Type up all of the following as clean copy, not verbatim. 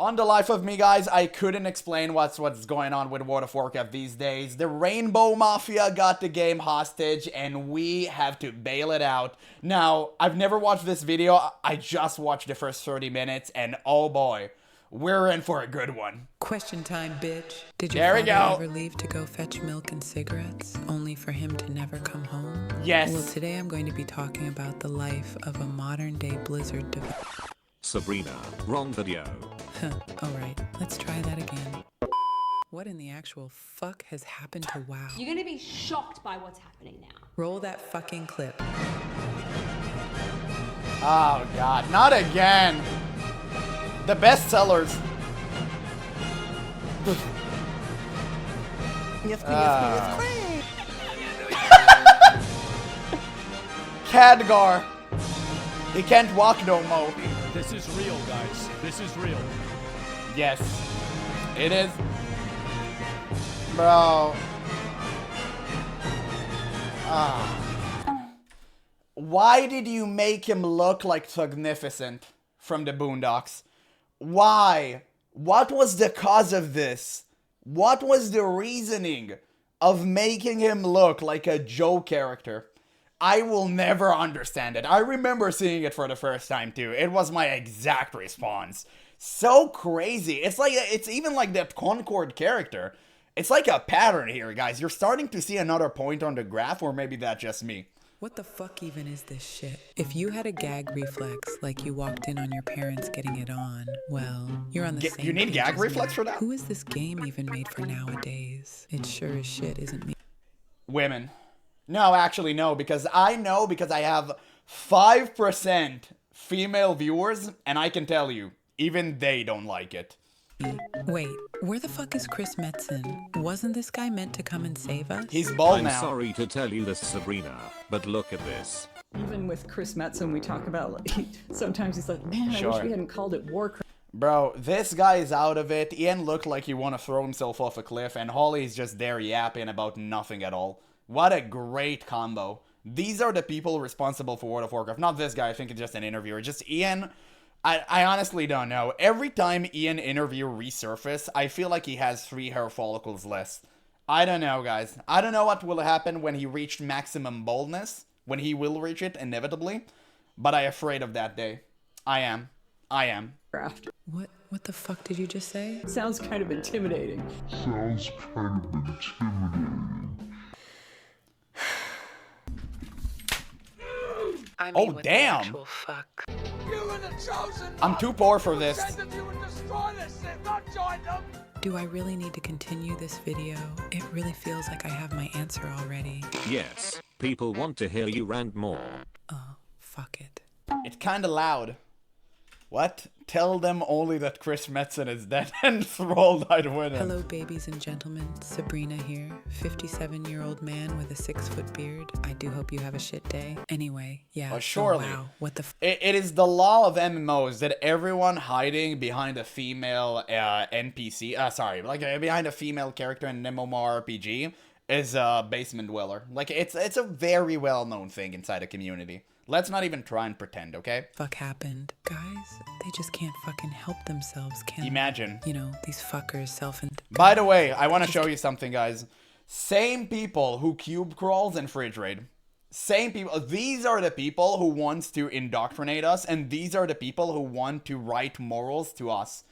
On the life of me, guys, I couldn't explain what's going on with World of Warcraft these days. The Rainbow Mafia got the game hostage, and we have to bail it out. Now, I've never watched this video. I just watched the first 30 minutes, and oh boy, we're in for a good one. Question time, bitch. Did your father ever leave to go fetch milk and cigarettes, only for him to never come home? Yes. Well, today I'm going to be talking about the life of a modern-day Blizzard developer. Sabrina, wrong video. Alright, let's try that again. What in the actual fuck has happened to WoW? You're gonna be shocked by what's happening now. Roll that fucking clip. Oh god, not again. The best sellers. Khadgar. He can't walk no more. This is real, guys. This is real. Yes, it is. Bro. Why did you make him look like Magnificent from the Boondocks? Why? What was the cause of this? What was the reasoning of making him look like a Joe character? I will never understand it. I remember seeing it for the first time too. It was my exact response. So crazy. It's even like that Concord character. It's like a pattern here, guys. You're starting to see another point on the graph, or maybe that's just me. What the fuck even is this shit? If you had a gag reflex, like you walked in on your parents getting it on, well, you're on the same You need page gag as reflex me. for that? Who is this game even made for nowadays? It sure as shit isn't me. Women. No, actually no, because I have 5% female viewers, and I can tell you, even they don't like it. Wait, where the fuck is Chris Metzen? Wasn't this guy meant to come and save us? He's bald I'm now. sorry to tell you this, Sabrina, but look at this. Even with Chris Metzen, we talk about, like, sometimes he's like, man, I wish we hadn't called it Warcraft. Bro, this guy is out of it. Ian looked like he wanted to throw himself off a cliff, and Holly's just there yapping about nothing at all. What a great combo. These are the people responsible for World of Warcraft. Not this guy, I think it's just an interviewer. Just Ian, I honestly don't know. Every time Ian interview resurface, I feel like he has 3 hair follicles less. I don't know, guys. I don't know what will happen when he reached maximum boldness. When he will reach it, inevitably. But I'm afraid of that day. I am. What the fuck did you just say? Sounds kind of intimidating. I mean, Oh, damn. Actual fuck. I'm too poor for this. Do I really need to continue this video? It really feels like I have my answer already. Yes, people want to hear you rant more. Oh, fuck it. It's kinda loud. What? Tell them only that Chris Metzen is dead and Thrall died with him. Hello, babies and gentlemen. Sabrina here, 57-year-old man with a 6-foot beard. I do hope you have a shit day. Anyway, yeah. Oh, surely. Wow, what the It is the law of MMOs that everyone hiding behind a female NPC, behind a female character in an MMORPG is a basement dweller. Like, it's a very well-known thing inside the community. Let's not even try and pretend, okay? fuck happened? Guys, they just can't fucking help themselves, can Imagine. they? You know, these fuckers By the way, I want to show you something, guys. Same people who cube crawls in Fridge Raid. Same people. These are the people who wants to indoctrinate us, and these are the people who want to write morals to us.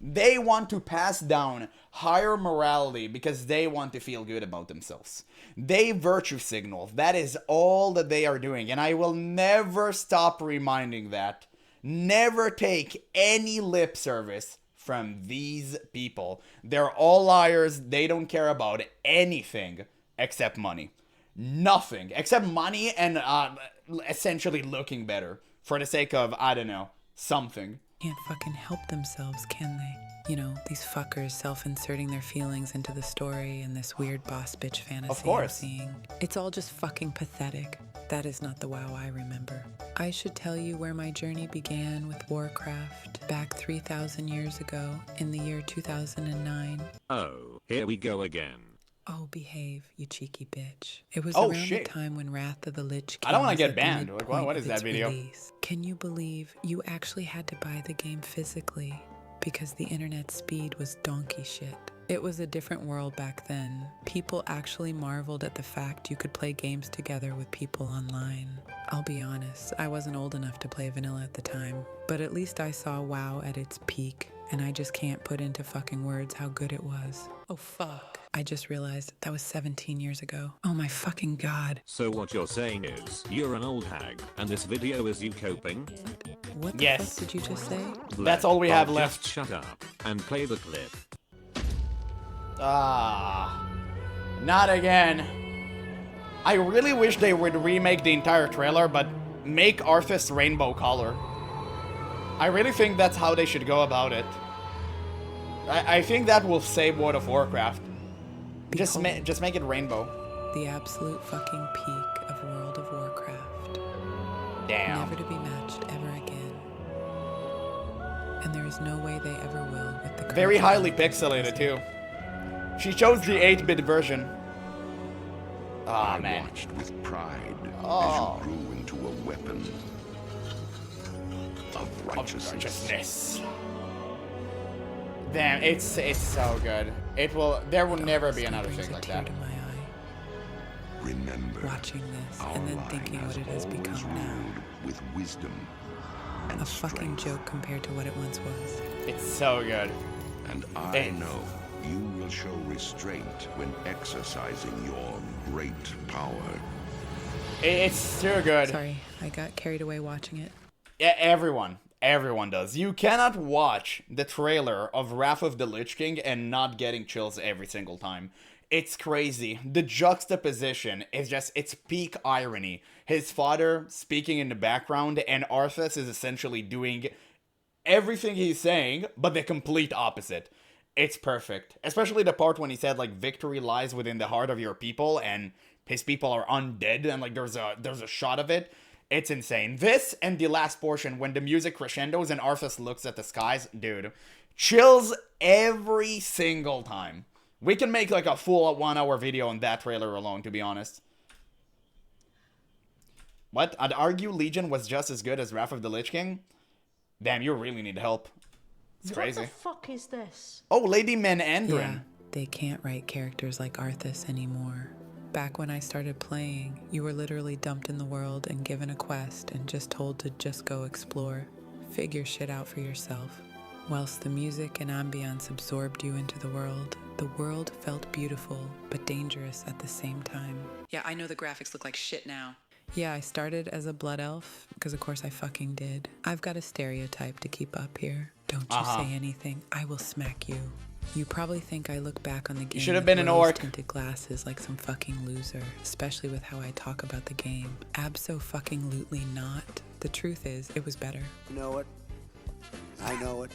They want to pass down higher morality because they want to feel good about themselves. They virtue signal. That is all that they are doing. And I will never stop reminding that. Never take any lip service from these people. They're all liars. They don't care about anything except money. Nothing except money and essentially looking better for the sake of, I don't know, something. Can't fucking help themselves, can they? You know, these fuckers self-inserting their feelings into the story and this weird boss bitch fantasy Of course. I'm seeing. It's all just fucking pathetic. That is not the WoW I remember. I should tell you where my journey began with Warcraft back 3,000 years ago in the year 2009. Oh, here we go again. Oh, behave, you cheeky bitch. It was Oh, around shit. the time when Wrath of the Lich King I don't wanna was get at the banned. Like, what midpoint is of that its video? release. Can you believe you actually had to buy the game physically? because the internet speed was donkey shit. It was a different world back then. People actually marveled at the fact you could play games together with people online. I'll be honest, I wasn't old enough to play vanilla at the time, but at least I saw WoW at its peak, and I just can't put into fucking words how good it was. Oh fuck. I just realized that was 17 years ago. Oh my fucking god. So what you're saying is, you're an old hag, and this video is you coping? What the Yes. fuck did you just say? That's all we have Just left. shut up and play the clip. Ah, not again. I really wish they would remake the entire trailer, but make Arthas rainbow color. I really think that's how they should go about it. I think that will save World of Warcraft. Just make it rainbow. The absolute fucking peak of World of Warcraft. Damn. Never to be matched ever again. And there is no way they ever will with the Very current highly development pixelated too. She chose the 8-bit version. Ah, I man. watched with pride Oh. as you grew into a weapon of righteousness. Righteousness. Damn, it's so good. There will never be another brings thing a like tear that. to my eye, Remember, watching this our and then line thinking what has it has always become now. ruled with wisdom and A fucking strength. joke compared to what it once was. It's so good. And I Hey. know you will show restraint when exercising your great power. It's too good. Sorry, I got carried away watching it. Yeah, everyone does. You cannot watch the trailer of Wrath of the Lich King and not getting chills every single time. It's crazy. The juxtaposition is just, it's peak irony. His father speaking in the background, and Arthas is essentially doing everything he's saying, but the complete opposite. It's perfect. Especially the part when he said, like, victory lies within the heart of your people, and his people are undead, and, like, there's a shot of it. It's insane. This and the last portion, when the music crescendos and Arthas looks at the skies, dude, chills every single time. We can make, like, a full 1-hour video on that trailer alone, to be honest. What? I'd argue Legion was just as good as Wrath of the Lich King? Damn, you really need help. It's crazy. What the fuck is this? Oh, Lady Menandrin. Yeah, they can't write characters like Arthas anymore. Back when I started playing, you were literally dumped in the world and given a quest and just told to just go explore. Figure shit out for yourself. Whilst the music and ambience absorbed you into the world felt beautiful but dangerous at the same time. Yeah, I know the graphics look like shit now. Yeah, I started as a blood elf, because of course I fucking did. I've got a stereotype to keep up here. Don't you say anything, I will smack you. You probably think I look back on the game should have with been an orc. rose-tinted glasses like some fucking loser, especially with how I talk about the game. Abso-fucking-lutely not. The truth is, it was better. You know it. I know it.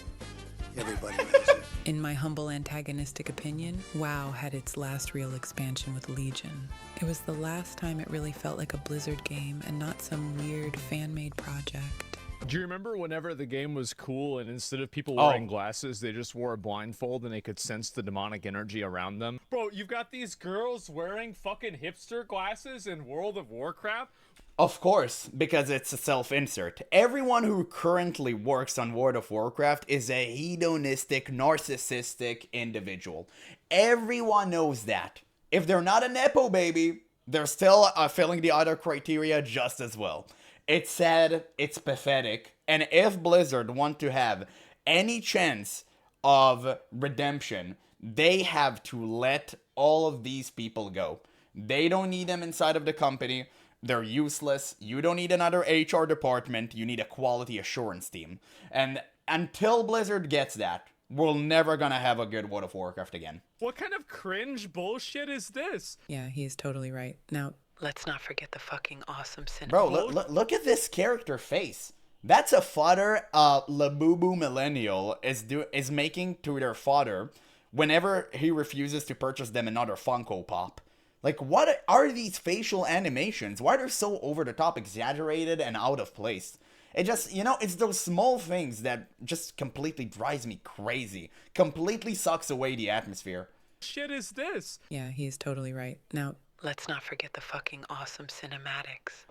Everybody knows it. In my humble antagonistic opinion, WoW had its last real expansion with Legion. It was the last time it really felt like a Blizzard game and not some weird fan-made project. Do you remember whenever the game was cool and instead of people wearing glasses, they just wore a blindfold and they could sense the demonic energy around them? Bro, you've got these girls wearing fucking hipster glasses in World of Warcraft? Of course, because it's a self-insert. Everyone who currently works on World of Warcraft is a hedonistic, narcissistic individual. Everyone knows that. If they're not a Nepo baby, they're still filling the other criteria just as well. It's sad, it's pathetic, and if Blizzard want to have any chance of redemption, they have to let all of these people go. They don't need them inside of the company. They're useless. You don't need another HR department. You need a quality assurance team. And until Blizzard gets that, we're never gonna have a good World of Warcraft again. What kind of cringe bullshit is this? Yeah, he's totally right. Now, let's not forget the fucking awesome cinema. Bro, look at this character face. That's a fodder Labubu Millennial is making to their fodder whenever he refuses to purchase them another Funko Pop. Like, what are these facial animations? Why are they so over-the-top, exaggerated, and out of place? It just, it's those small things that just completely drives me crazy. Completely sucks away the atmosphere. Shit is this? Yeah, he's totally right. Now, let's not forget the fucking awesome cinematics.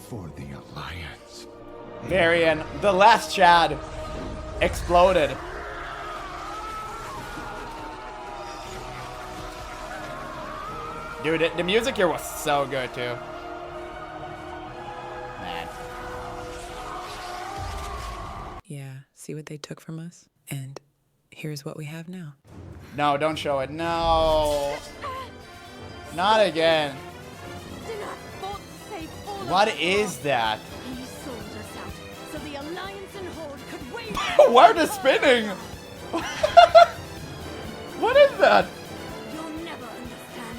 For the Alliance. Varian, the last Chad. Exploded. Dude, the music here was so good too. Man. Yeah, see what they took from us? And here's what we have now. No, don't show it. No. Not again. What is that? He sold us out so the Alliance and Horde could wage Why are they spinning? What is that? You'll never understand.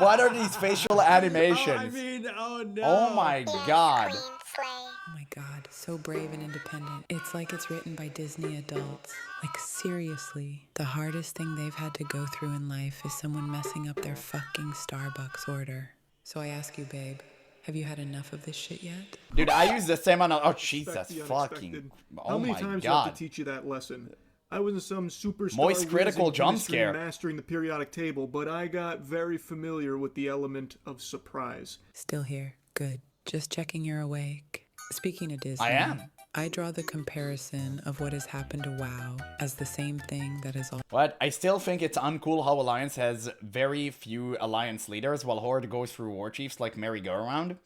What are these facial animations? I mean, oh no. Oh my god. Oh my god, so brave and independent. It's like it's written by Disney adults. Like, seriously, the hardest thing they've had to go through in life is someone messing up their fucking Starbucks order. So I ask you, babe, have you had enough of this shit yet? Dude, I use the same amount of... Oh, Jesus Expect the fucking... unexpected. Oh How many my times do I have god. to teach you that lesson? I wasn't some superstar Moist critical whiz in jump chemistry scare. mastering the periodic table, but I got very familiar with the element of surprise. Still here. Good. Just checking you're awake. Speaking of Disney, I am. I draw the comparison of what has happened to WoW as the same thing that is all. But I still think it's uncool how Alliance has very few Alliance leaders while Horde goes through war chiefs like merry-go-round.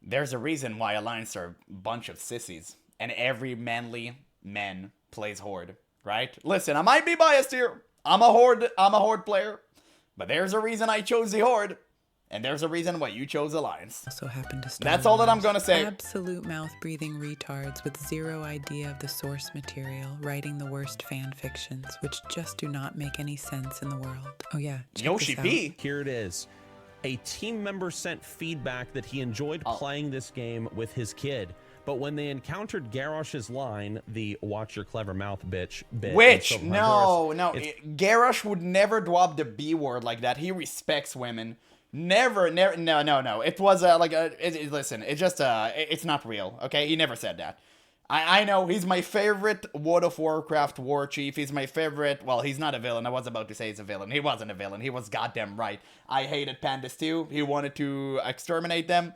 There's a reason why Alliance are a bunch of sissies. And every manly man plays Horde, right? Listen, I might be biased here. I'm a Horde player. But there's a reason I chose the Horde. And there's a reason why you chose Alliance. Also happened to That's all that I'm gonna say. Absolute mouth-breathing retards with zero idea of the source material, writing the worst fan fictions, which just do not make any sense in the world. Oh yeah, check Yoshi this out. P. Here it is. A team member sent feedback that he enjoyed playing this game with his kid. But when they encountered Garrosh's line, the "watch your clever mouth, bitch" bit. Which, no, Garrosh would never drop the B word like that. He respects women. Never, no. It was listen, it's just, it's not real, okay? He never said that. I know, he's my favorite World of Warcraft war chief. He's my favorite, well, he's not a villain. I was about to say he's a villain. He wasn't a villain. He was goddamn right. I hated pandas too. He wanted to exterminate them.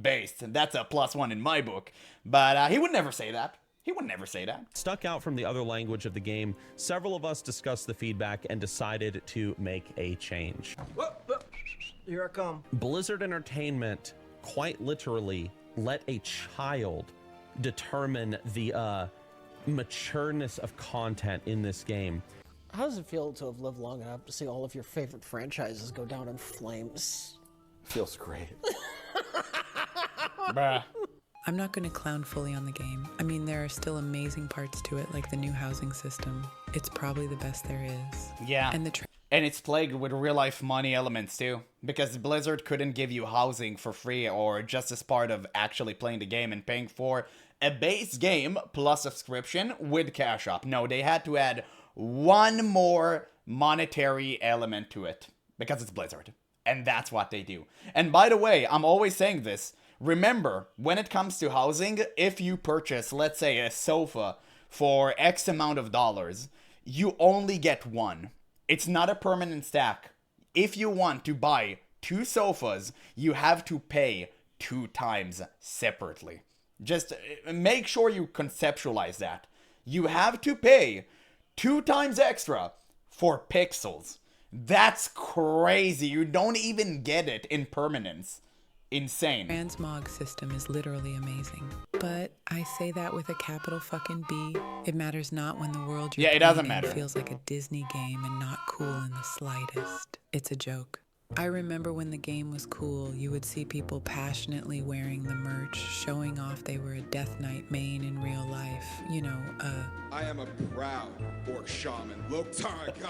Based. That's a +1 in my book. But he would never say that. He would never say that. Stuck out from the other language of the game, several of us discussed the feedback and decided to make a change. Here I come. Blizzard Entertainment quite literally let a child determine the matureness of content in this game. How does it feel to have lived long enough to see all of your favorite franchises go down in flames? Feels great. Bruh. I'm not going to clown fully on the game. I mean, there are still amazing parts to it, like the new housing system. It's probably the best there is. Yeah. And it's plagued with real-life money elements too, because Blizzard couldn't give you housing for free or just as part of actually playing the game and paying for a base game plus subscription with cash up. No, they had to add one more monetary element to it, because it's Blizzard. And that's what they do. And by the way, I'm always saying this. Remember, when it comes to housing, if you purchase, let's say, a sofa for X amount of dollars, you only get one. It's not a permanent stack. If you want to buy 2 sofas, you have to pay 2 times separately. Just make sure you conceptualize that. You have to pay 2 times extra for pixels. That's crazy. You don't even get it in permanence. Insane. Transmog system is literally amazing. But I say that with a capital fucking B. It matters not when the world you're it doesn't playing in matter. feels like a Disney game and not cool in the slightest. It's a joke. I remember when the game was cool, you would see people passionately wearing the merch, showing off they were a Death Knight main in real life. You know, I am a proud orc shaman, Loktarga.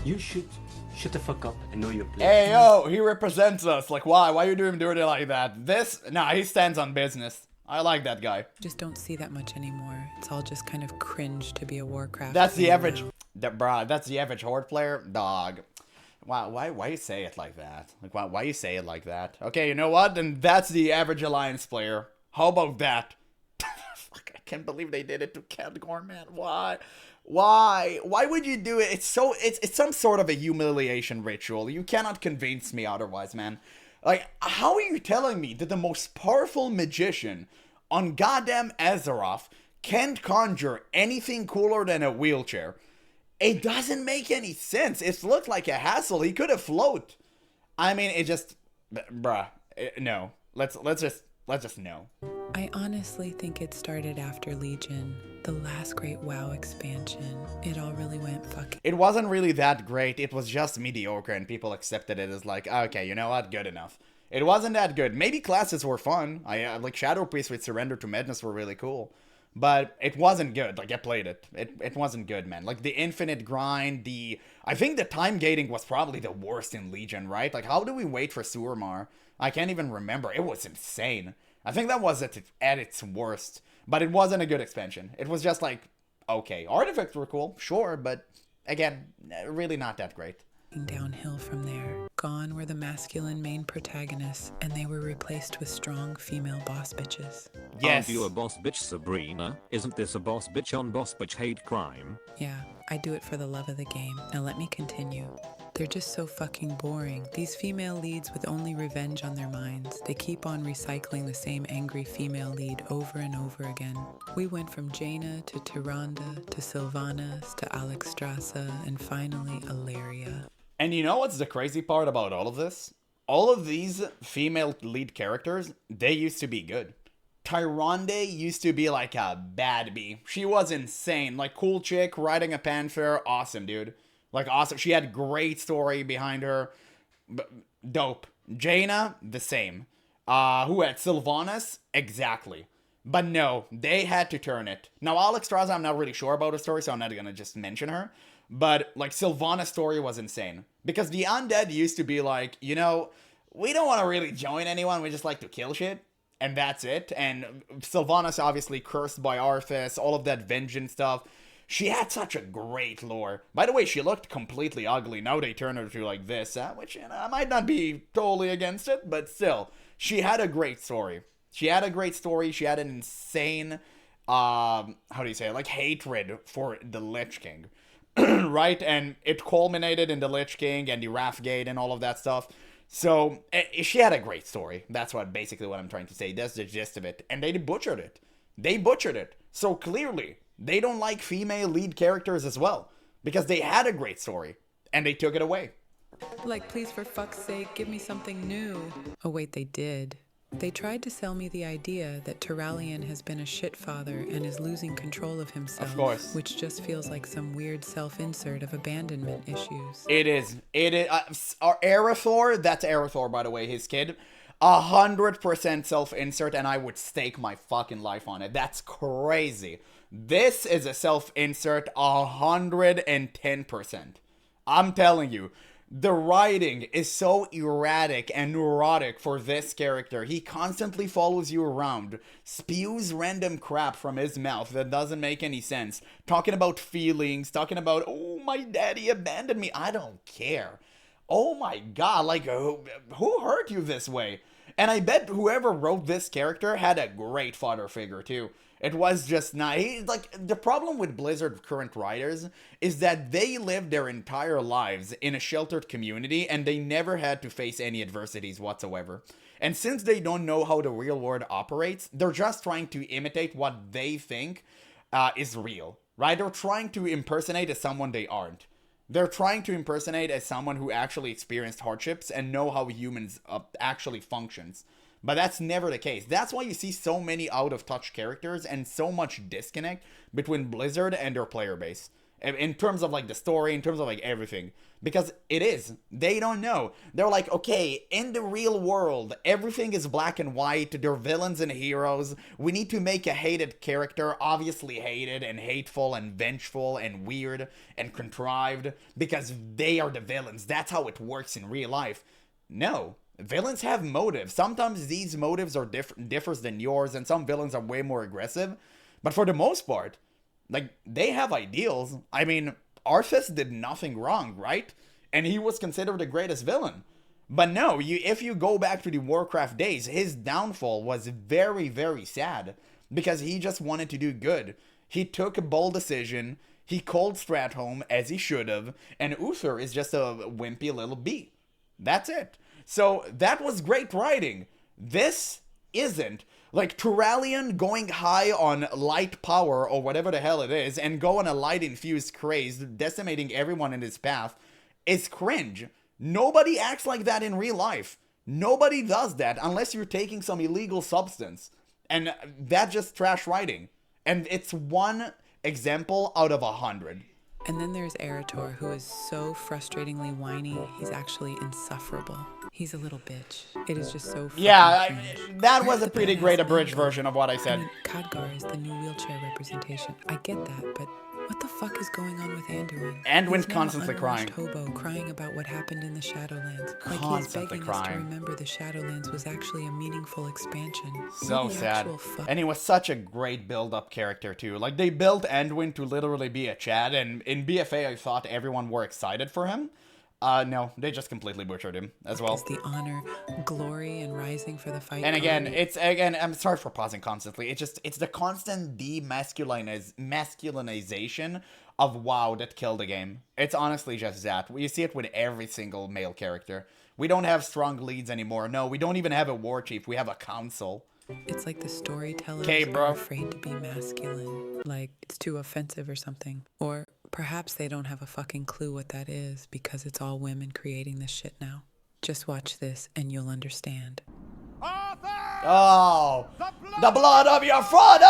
You should shut the fuck up and know your place. Hey, yo, he represents us. Like, why? Why are you doing it like that? He stands on business. I like that guy. Just don't see that much anymore. It's all just kind of cringe to be a Warcraft. That's the fan average... now. That's the average Horde player? Dog. Why you say it like that? Like, why you say it like that? Okay, you know what? Then that's the average Alliance player. How about that? Fuck, I can't believe they did it to Cat Gorman. Why? Why would you do it? It's some sort of a humiliation ritual. You cannot convince me otherwise, man. Like, how are you telling me that the most powerful magician on goddamn Azeroth can't conjure anything cooler than a wheelchair? It doesn't make any sense. It looked like a hassle. He could have float. I mean, it just, bruh, no. Let's just no. I honestly think it started after Legion, the last great WoW expansion. It all really went fucking... It wasn't really that great. It was just mediocre, and people accepted it as like, okay, you know what, good enough. It wasn't that good. Maybe classes were fun. Like Shadow Priest with Surrender to Madness were really cool. But it wasn't good. Like, I played it. It wasn't good, man. Like, the infinite grind, I think the time gating was probably the worst in Legion, right? Like, how do we wait for Surmar? I can't even remember. It was insane. I think that was at its worst. But it wasn't a good expansion. It was just like, okay. Artifacts were cool, sure, but again, really not that great. Downhill from there. Gone were the masculine main protagonists, and they were replaced with strong female boss bitches. Yes. Aren't you a boss bitch, Sabrina? Isn't this a boss bitch on boss bitch hate crime? Yeah, I do it for the love of the game. Now let me continue. They're just so fucking boring. These female leads with only revenge on their minds. They keep on recycling the same angry female lead over and over again. We went from Jaina to Tyrande to Sylvanas to Alexstrasza and finally Ilaria. And you know what's the crazy part about all of this? All of these female lead characters, they used to be good. Tyrande used to be like a bad bee. She was insane. Like, cool chick, riding a panther, awesome, dude. Like, awesome. She had great story behind her. Dope. Jaina, the same. Who had Sylvanas? Exactly. But no, they had to turn it. Now, Alexstrasza, I'm not really sure about her story, so I'm not gonna just mention her. But, like, Sylvanas' story was insane. Because the undead used to be like, you know, we don't want to really join anyone, we just like to kill shit. And that's it. And Sylvanas, obviously, cursed by Arthas, all of that vengeance stuff. She had such a great lore. By the way, she looked completely ugly. Now they turn her to like this, which, you know, I might not be totally against it, but still, she had a great story. She had a great story. She had an insane, how do you say it? Like, hatred for the Lich King, right? And it culminated in the Lich King and the Wrathgate and all of that stuff. So she had a great story. That's basically what I'm trying to say. That's the gist of it. And they butchered it. They butchered it. So clearly, they don't like female lead characters as well, because they had a great story, and they took it away. Like, please, for fuck's sake, give me something new. Oh wait, they did. They tried to sell me the idea that Turalyon has been a shit father and is losing control of himself. Of course. Which just feels like some weird self-insert of abandonment issues. It is. Arathor, that's Arathor, by the way, his kid. 100% self-insert, and I would stake my fucking life on it. That's crazy. This is a self-insert 110%. I'm telling you, the writing is so erratic and neurotic for this character. He constantly follows you around, spews random crap from his mouth that doesn't make any sense, talking about feelings, talking about, oh, my daddy abandoned me. I don't care. Oh my god, like, who hurt you this way? And I bet whoever wrote this character had a great father figure too. It was just not, like, the problem with Blizzard current writers is that they lived their entire lives in a sheltered community and they never had to face any adversities whatsoever. And since they don't know how the real world operates, they're just trying to imitate what they think is real, right? They're trying to impersonate as someone they aren't. They're trying to impersonate as someone who actually experienced hardships and know how humans actually functions. But that's never the case. That's why you see so many out-of-touch characters and so much disconnect between Blizzard and their player base. In terms of, like, the story, in terms of, like, everything. Because it is. They don't know. They're like, okay, in the real world, everything is black and white. They're villains and heroes. We need to make a hated character, obviously hated and hateful and vengeful and weird and contrived, because they are the villains. That's how it works in real life. No. Villains have motives. Sometimes these motives are differs than yours, and some villains are way more aggressive. But for the most part, like, they have ideals. I mean, Arthas did nothing wrong, right? And he was considered the greatest villain. But no, if you go back to the Warcraft days, his downfall was very, very sad. Because he just wanted to do good. He took a bold decision. He called Stratholme, as he should have. And Uther is just a wimpy little bee. That's it. So that was great writing. This isn't. Like, Turalian going high on light power, or whatever the hell it is, and go on a light-infused craze, decimating everyone in his path, is cringe. Nobody acts like that in real life. Nobody does that unless you're taking some illegal substance. And that's just trash writing. And it's one example out of 100. And then there's Erator, who is so frustratingly whiny, he's actually insufferable. He's a little bitch. It is just so that was a pretty great abridged version of what I said. I mean, Khadgar is the new wheelchair representation. I get that, but what the fuck is going on with Anduin? Anduin's constantly crying. Hobo crying about what happened in the Shadowlands. Like he's begging us to remember the Shadowlands was actually a meaningful expansion. So sad. And he was such a great build-up character too. Like, they built Anduin to literally be a Chad, and in BFA I thought everyone were excited for him. No, they just completely butchered him as well. It's the honor, glory, and rising for the fight. And again, I'm sorry for pausing constantly. It's the constant demasculinization of WoW that killed the game. It's honestly just that. You see it with every single male character. We don't have strong leads anymore. No, we don't even have a war chief. We have a council. It's like the storytellers are afraid to be masculine. Like, it's too offensive or something. Or perhaps they don't have a fucking clue what that is because it's all women creating this shit now. Just watch this and you'll understand. Oh, the blood of your father,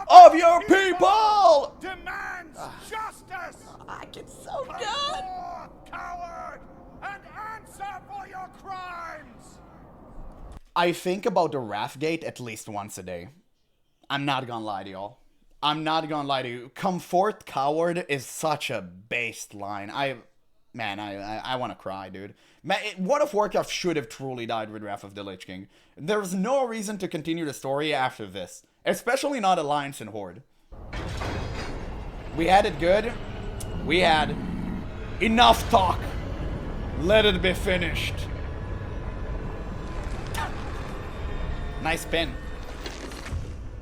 of your people, demands justice. I get so good. Coward, and answer for your crimes. I think about the Wrathgate at least once a day. I'm not gonna lie to y'all. I'm not gonna lie to you. Comfort coward is such a based line. I want to cry, dude. Man, World of Warcraft should have truly died with Wrath of the Lich King. There's no reason to continue the story after this. Especially not Alliance and Horde. We had it good. We had enough talk. Let it be finished. Nice pin.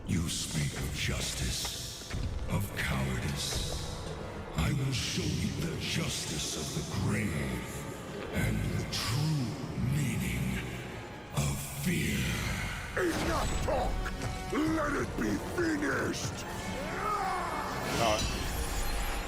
You speak of justice, of cowardice. I will show you the justice of the grave and the true meaning of fear. Enough talk! Let it be finished!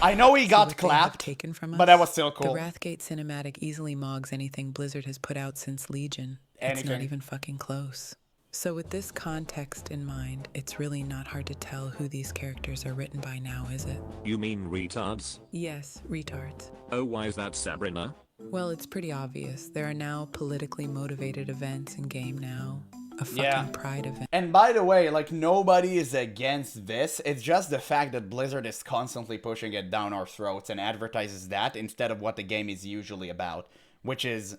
I know he got clapped, taken from us, but that was still cool. The Wrathgate cinematic easily mogs anything Blizzard has put out since Legion. It's not even fucking close. So with this context in mind, it's really not hard to tell who these characters are written by now, is it? You mean retards? Yes, retards. Oh, why is that, Sabrina? Well, it's pretty obvious. There are now politically motivated events in game now. A fucking pride event. And by the way, like, nobody is against this. It's just the fact that Blizzard is constantly pushing it down our throats and advertises that instead of what the game is usually about, which is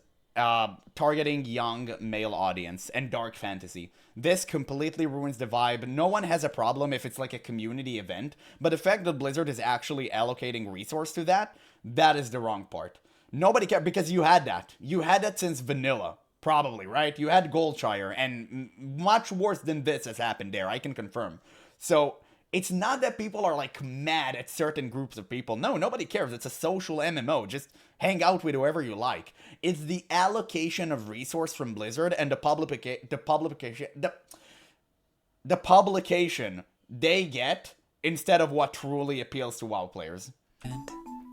targeting young male audience and dark fantasy. This completely ruins the vibe. No one has a problem if it's like a community event, but the fact that Blizzard is actually allocating resource to that, that is the wrong part. Nobody cares, because you had that. You had that since vanilla, probably, right? You had Goldshire, and much worse than this has happened there, I can confirm. So it's not that people are like mad at certain groups of people. No, nobody cares. It's a social MMO. Just hang out with whoever you like. It's the allocation of resource from Blizzard and the publication they get instead of what truly appeals to WoW players.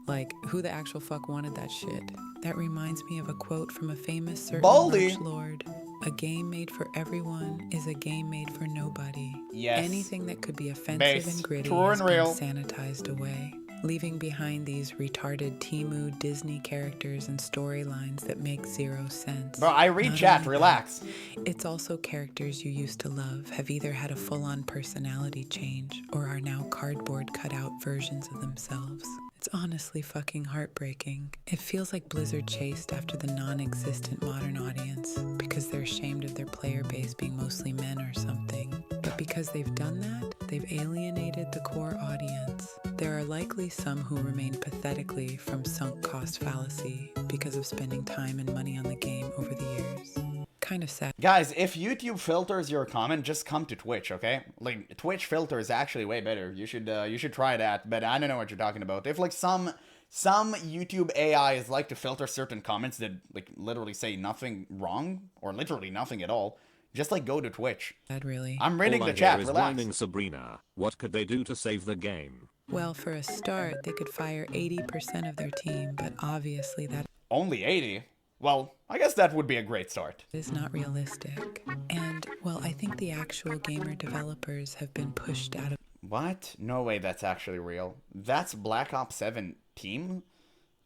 Like, who the actual fuck wanted that shit? That reminds me of a quote from a famous certain Baldy lord. A game made for everyone is a game made for nobody. Yes. Anything that could be offensive Based. and gritty True has and been real. sanitized away, leaving behind these retarded Temu Disney characters and storylines that make zero sense. Bro, I read Not chat, only relax. that, it's also characters you used to love have either had a full-on personality change or are now cardboard cutout versions of themselves. It's honestly fucking heartbreaking. It feels like Blizzard chased after the non-existent modern audience because they're ashamed of their player base being mostly men or something. But because they've done that, they've alienated the core audience. There are likely some who remain pathetically from sunk cost fallacy because of spending time and money on the game over the years. Kind of sad. Guys, if YouTube filters your comment, just come to Twitch, okay? Like, Twitch filter is actually way better. You should try that, but I don't know what you're talking about. If like some some YouTube AIs like to filter certain comments that like literally say nothing wrong or literally nothing at all. Just like go to Twitch. Really? I'm reading All the I chat. hear is Relax. whining Sabrina. What could they do to save the game? Well, for a start, they could fire 80% of their team, but obviously that Only 80? Well, I guess that would be a great start. is not realistic. And, well, I think the actual gamer developers have been pushed out of... What? No way that's actually real. That's Black Ops 7 team?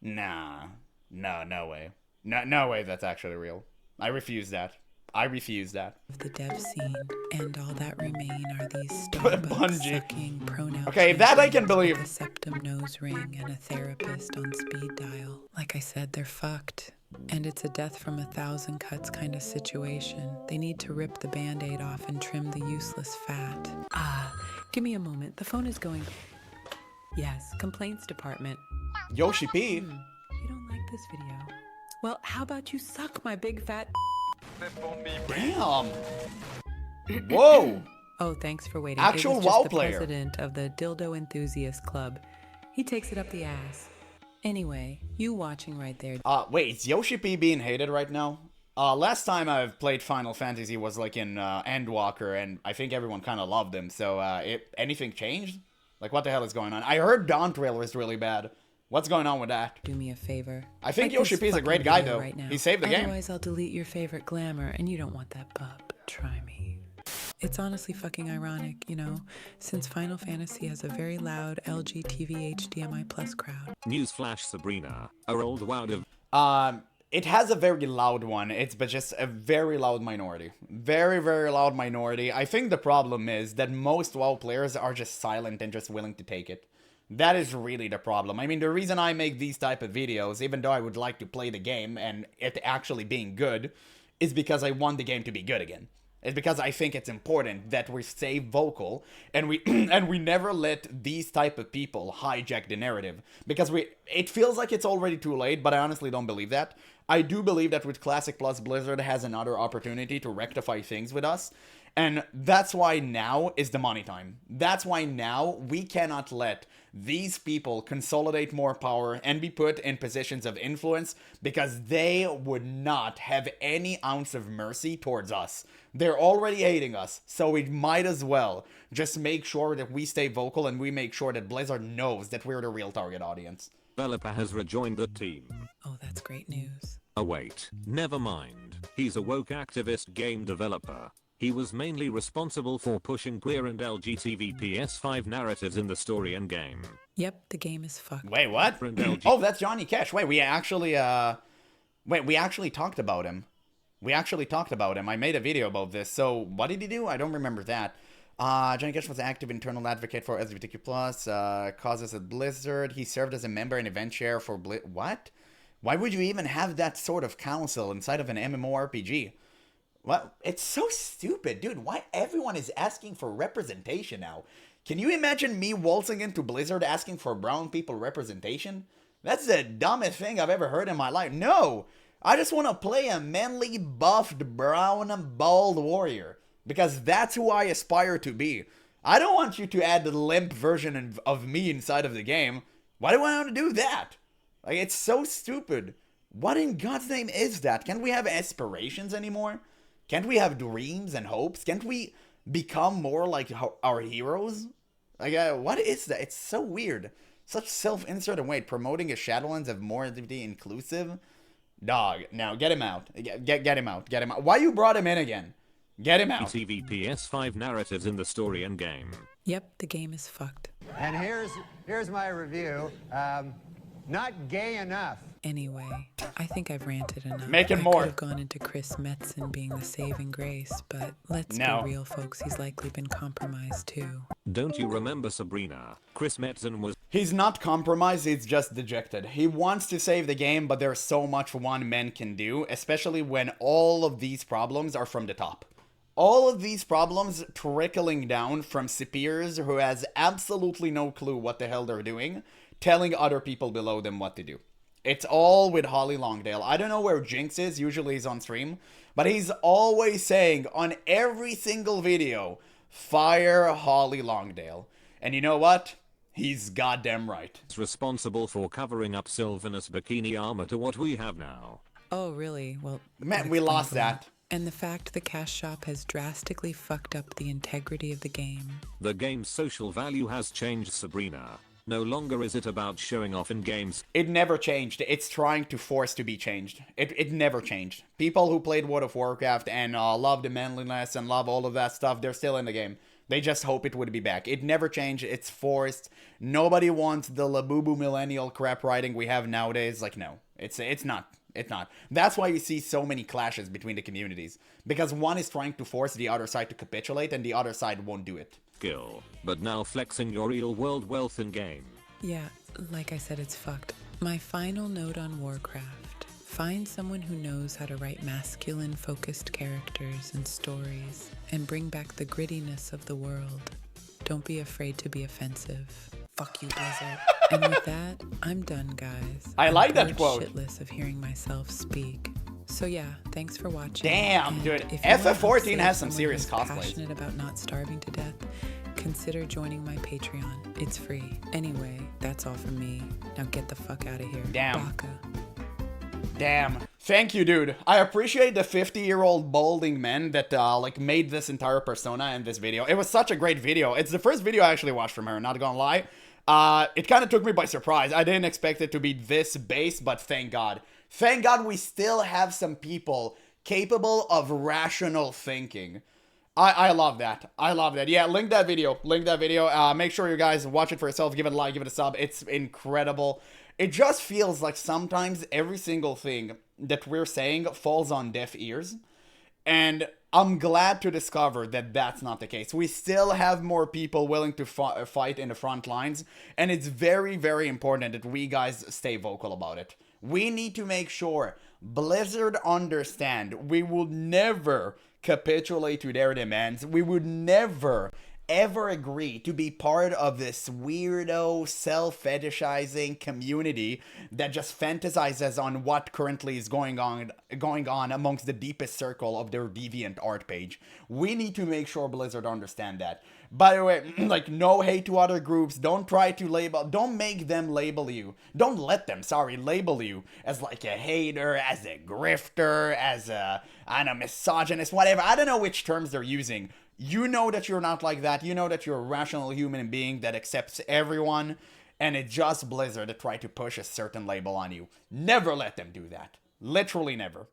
Nah. No way. No way that's actually real. I refuse that. I refuse that. The dev scene, and all that remain are these Bungie. Starbucks-sucking pronoun Okay, that I can believe. with a septum nose ring and a therapist on speed dial. Like I said, they're fucked. And it's a death from 1,000 cuts kind of situation. They need to rip the Band-Aid off and trim the useless fat. Give me a moment. The phone is going... Yes, complaints department. Yoshi P. You don't like this video? Well, how about you suck my big fat... Damn. Whoa. Oh, thanks for waiting. Actual it was just WoW the player. president of the Dildo Enthusiast Club. He takes it up the ass. Anyway, you watching right there. Wait, is Yoshi P being hated right now? Last time I've played Final Fantasy was like in Endwalker, and I think everyone kind of loved him. So, anything changed? Like, what the hell is going on? I heard Dawn Trail is really bad. What's going on with that? Do me a favor. I think Like Yoshi this P is a fucking great guy, video though. right now. He saved the game. Otherwise, I'll delete your favorite glamour, and you don't want that bub. Try me. It's honestly fucking ironic, you know, since Final Fantasy has a very loud LG TV HDMI Plus crowd. Newsflash Sabrina, our old WoW It has a very loud one. It's but just a very loud minority. Very, very loud minority. I think the problem is that most WoW players are just silent and just willing to take it. That is really the problem. I mean, the reason I make these type of videos, even though I would like to play the game and it actually being good, is because I want the game to be good again. It's because I think it's important that we stay vocal and we and we never let these type of people hijack the narrative. Because it feels like it's already too late, but I honestly don't believe that. I do believe that with Classic Plus, Blizzard has another opportunity to rectify things with us. And that's why now is the money time. That's why now we cannot let these people consolidate more power and be put in positions of influence because they would not have any ounce of mercy towards us. They're already hating us, so we might as well just make sure that we stay vocal and we make sure that Blizzard knows that we're the real target audience. developer has rejoined the team. Oh, that's great news. Oh wait, never mind. He's a woke activist game developer. He was mainly responsible for pushing queer and LGBT PS5 narratives in the story and game. Yep, the game is fucked. Wait, what? Oh, that's Johnny Cash. Wait, we actually talked about him. We actually talked about him. I made a video about this. So, what did he do? I don't remember that. Johnny Cash was an active internal advocate for LGBTQ+, causes at Blizzard. He served as a member and event chair for What? Why would you even have that sort of council inside of an MMORPG? Well, it's so stupid, dude. Why everyone is asking for representation now? Can you imagine me waltzing into Blizzard asking for brown people representation? That's the dumbest thing I've ever heard in my life. No! I just want to play a manly, buffed, brown, bald warrior. Because that's who I aspire to be. I don't want you to add the limp version of me inside of the game. Why do I want to do that? Like, it's so stupid. What in God's name is that? Can't we have aspirations anymore? Can't we have dreams and hopes? Can't we become more like our heroes? Like, what is that? It's so weird. Such self-insert and wait, promoting a Shadowlands of more inclusive? Dog, now get him out. Get him out. Get him out. Why you brought him in again? Get him out. TV PS5 narratives in the story and game. Yep, the game is fucked. And here's my review. Not gay enough. Anyway, I think I've ranted enough. Making I more. could have gone into Chris Metzen being the saving grace, but let's be real, folks. He's likely been compromised too. Don't you remember Sabrina? Chris Metzen was... He's not compromised, he's just dejected. He wants to save the game, but there's so much one man can do, especially when all of these problems are from the top. All of these problems trickling down from superiors who has absolutely no clue what the hell they're doing, telling other people below them what to do. It's all with Holly Longdale. I don't know where Jinx is, usually he's on stream, but he's always saying on every single video, fire Holly Longdale. And you know what? He's goddamn right. It's responsible for covering up Sylvanas' bikini armor to what we have now. Oh, really? Well, man, we lost that. And the fact the cash shop has drastically fucked up the integrity of the game. The game's social value has changed, Sabrina. No longer is it about showing off in games. It never changed. It's trying to force to be changed. It never changed. People who played World of Warcraft and love the manliness and love all of that stuff, they're still in the game. They just hope it would be back. It never changed. It's forced. Nobody wants the Labubu millennial crap writing we have nowadays. Like, no. It's not. It's not. That's why you see so many clashes between the communities. Because one is trying to force the other side to capitulate and the other side won't do it. Skill, but now flexing your real world wealth in game. Yeah, like I said, it's fucked. My final note on Warcraft. Find someone who knows how to write masculine-focused characters and stories and bring back the grittiness of the world. Don't be afraid to be offensive. Fuck you, Blizzard. And with that, I'm done, guys. I like that I'm quote. shitless of hearing myself speak. So yeah, thanks for watching. Damn, And dude. if you wanna help FF14 save has some someone serious who's cosplays. Passionate about not starving to death, consider joining my Patreon. It's free. Anyway, that's all from me. Now get the fuck out of here. Damn. Baka. Damn. Thank you, dude. I appreciate the 50-year-old balding man that like made this entire persona in this video. It was such a great video. It's the first video I actually watched from her, not gonna lie. It kind of took me by surprise. I didn't expect it to be this base, but thank God. Thank God we still have some people capable of rational thinking. I love that. I love that. Yeah, link that video. Link that video. Make sure you guys watch it for yourself. Give it a like. Give it a sub. It's incredible. It just feels like sometimes every single thing that we're saying falls on deaf ears. And I'm glad to discover that that's not the case. We still have more people willing to fight in the front lines. And it's very, very important that we guys stay vocal about it. We need to make sure Blizzard understand we will never capitulate to their demands. We would never ever agree to be part of this weirdo self-fetishizing community that just fantasizes on what currently is going on amongst the deepest circle of their deviant art page. We need to make sure Blizzard understand that. By the way, like, no hate to other groups. Don't try to don't make them label you. Don't let them, label you as like a hater, as a grifter, as a misogynist, whatever. I don't know which terms they're using. You know that you're not like that. You know that you're a rational human being that accepts everyone. And it's just Blizzard that try to push a certain label on you. Never let them do that. Literally never.